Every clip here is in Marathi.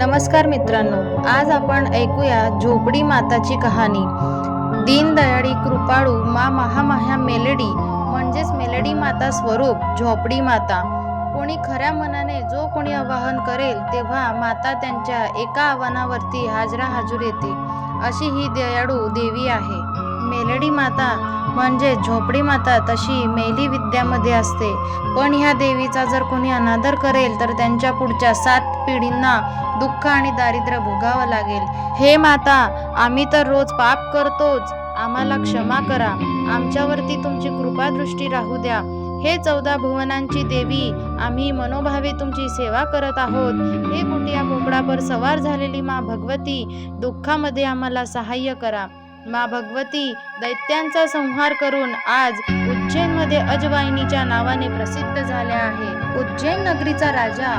नमस्कार मित्रांनो, आज आपण ऐकूया झोपडी माताची कहाणी। दीनदयाळी कृपाळू मा महामाया मेलडी म्हणजेच मेलडी माता स्वरूप झोपडी माता। कोणी खऱ्या मनाने जो कोणी आवाहन करेल तेव्हा माता त्यांच्या एका आव्हानावरती हजूर येते, अशी ही दयाळू देवी आहे। मेलडी माता म्हणजे झोपडी माता तशी मेली विद्यामध्ये असते, पण ह्या देवीचा जर कोणी अनादर करेल तर त्यांच्या पुढच्या 7 पिढींना दुःख आणि दारिद्र्य भोगावं लागेल। हे माता, आम्ही तर रोज पाप करतोच, आम्हाला क्षमा करा, आमच्यावरती तुमची कृपादृष्टी राहू द्या। हे 14 भुवनांची देवी, आम्ही मनोभावे तुमची सेवा करत आहोत। हे बुटिया बोकडावर सवार झालेली मा भगवती, दुःखामध्ये आम्हाला सहाय्य करा। मा भगवती दैत्यांचा संहार करून आज उज्जैनमध्ये अजवाहिनीच्या नावाने प्रसिद्ध झाल्या आहे। उज्जैन नगरीचा राजा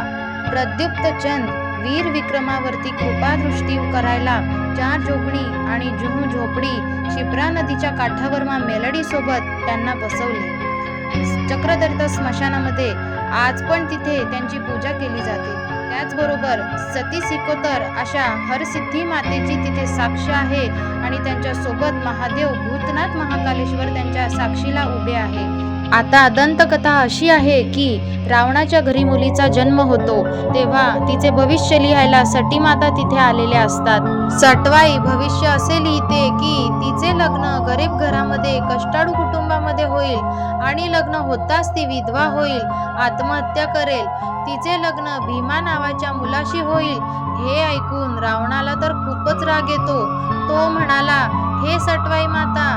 प्रद्युप्तचंद वीर विक्रमावरती कृपादृष्टी करायला 4 जोगणी आणि जुहू झोपडी शिप्रा नदीच्या काठावर मा मेलडी सोबत त्यांना बसवले। चक्रधर स्मशानामध्ये आज पण तिथे त्यांची पूजा केली जाते। त्याचबरोबर सती सिकोतर अशा हरसिद्धी मातेची तिथे साक्ष आहे आणि त्यांच्या सोबत महादेव भूतनाथ महाकालेश्वर त्यांच्या साक्षीला उभे आहे। आता दंतकथा अशी आहे की रावणाच्या घरी मुलीचा जन्म होतो तेव्हा तिचे भविष्य लिहायला सटी माता तिथे आलेल्या असतात। सटवाई भविष्य असे लिहिते की तिचे लग्न गरीब घरामध्ये कष्टाळू कुटुंबामध्ये होईल आणि लग्न होताच ती विधवा होईल, आत्महत्या करेल, तिचे लग्न भीमा नावाच्या मुलाशी होईल। हे ऐकून रावणाला तर खूपच राग येतो। तो म्हणाला, हे सटवाई माता,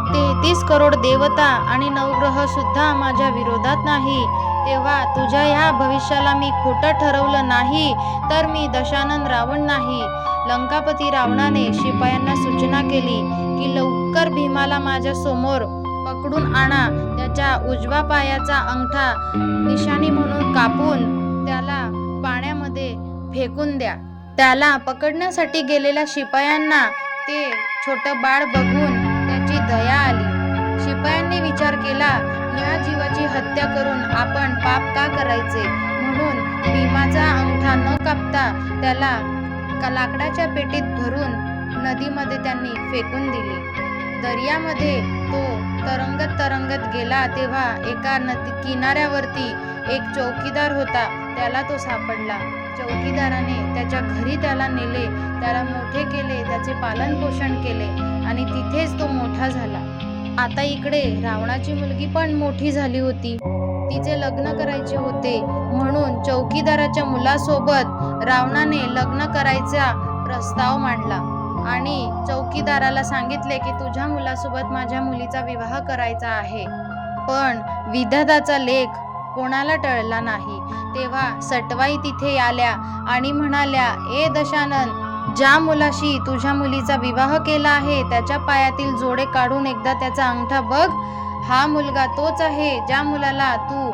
33 करोड देवता आणि नवग्रह सुद्धा माझ्या विरोधात नाही, तेव्हा तुझ्या ह्या भविष्याला मी खोटं ठरवलं नाही तर मी दशानन रावण नाही। लंकापती रावणाने शिपायांना सूचना केली की लवकर भीमाला माझ्या समोर पकडून आणा, त्याच्या उजव्या पायाचा अंगठा निशाणी म्हणून कापून त्याला पाण्यामध्ये फेकून द्या। त्याला पकडण्यासाठी गेलेल्या शिपायांना ते छोटं बाळ बघून त्याची दया आली। शिपायांनी विचार केला, या जीवाची हत्या करून आपण पाप का करायचे, म्हणून भीमाचा अंगठा न कापता त्याला लाकडाच्या पेटीत भरून नदीमध्ये त्यांनी फेकून दिली। दर्यामध्ये तो तरंगत गेला तेव्हा एका नदी किनाऱ्यावरती एक चौकीदार होता, त्याला तो सापडला। चौकीदाराने त्याच्या घरी त्याला नेले, त्याला मोठे केले, त्याचे पालन पोषण केले आणि तिथेच तो मोठा झाला। आता इकडे रावणाची मुलगी पण मोठी झाली होती, तिचे लग्न करायचे होते, म्हणून चौकीदाराच्या मुलासोबत रावणाने लग्न करायचा प्रस्ताव मांडला आणि चौकीदाराला सांगितले की तुझ्या मुलासोबत माझ्या मुलीचा विवाह करायचा आहे। पण विधाताचा लेख कोणाला टळला नाही। तेव्हा सटवाई तिथे आल्या आणि म्हणाल्या, ए दशानन, ज्या मुलाशी तुझ्या मुलीचा विवाह केला आहे त्याच्या पायातील जोडे काढून एकदा त्याचा अंगठा बघ, हा मुलगा तोच आहे ज्या मुलाला तू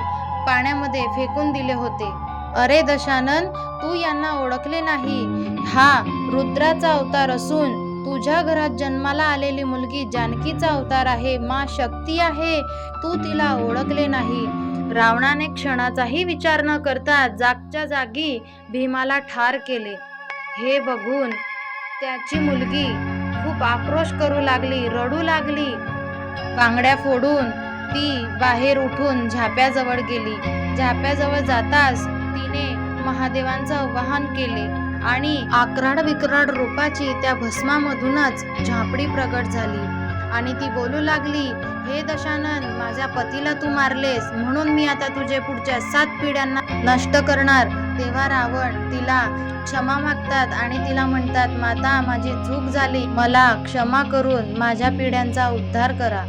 पाण्यामध्ये फेकून दिले होते। अरे दशानन, तू यांना ओळखले नाही, हा रुद्राचा अवतार असून तुझ्या घरात जन्माला आलेली मुलगी जानकीचा अवतार आहे, मा शक्ती आहे, तू तिला ओळखले नाही। रावणाने क्षणाचाही विचार न करता जागच्या जागी भीमाला ठार केले। हे बघून त्याची मुलगी खूप आक्रोश करू लागली, रडू लागली। बांगड्या फोडून ती बाहेर उठून झाप्याजवळ गेली। झाप्याजवळ जाताच तिने महादेवांचं आवाहन केले आणि आकराड विकराड रूपाची त्या भस्मामधूनच झापडी प्रगट झाली आणि ती बोलू लागली, हे दशानन, माझ्या पतीला तू मारलेस म्हणून मी आता तुझे पुढच्या 7 पिढ्यांना नष्ट करणार। तेव्हा रावण तिला क्षमा मागतात आणि तिला म्हणतात, माता, माझी चूक झाली, मला क्षमा करून माझ्या पिढ्यांचा उद्धार करा।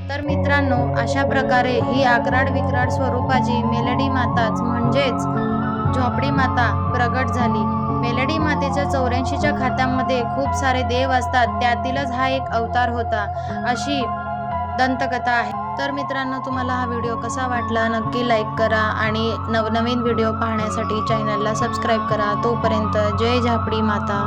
तर मित्रांनो, अशा प्रकारे ही आकराड विकराड स्वरूपाची मेलडी माताच म्हणजेच झोपडी माता प्रगट झाली। मेलडी मातेच्या 84च्या खात्यामध्ये खूप सारे देव असतात, त्यातीलच हा एक अवतार होता, अशी दंतकथा आहे। तर मित्रांनो, तुम्हाला हा व्हिडिओ कसा वाटला नक्की लाईक करा आणि नवनवीन व्हिडिओ पाहण्यासाठी चॅनलला सबस्क्राईब करा। तोपर्यंत जय झापडी माता।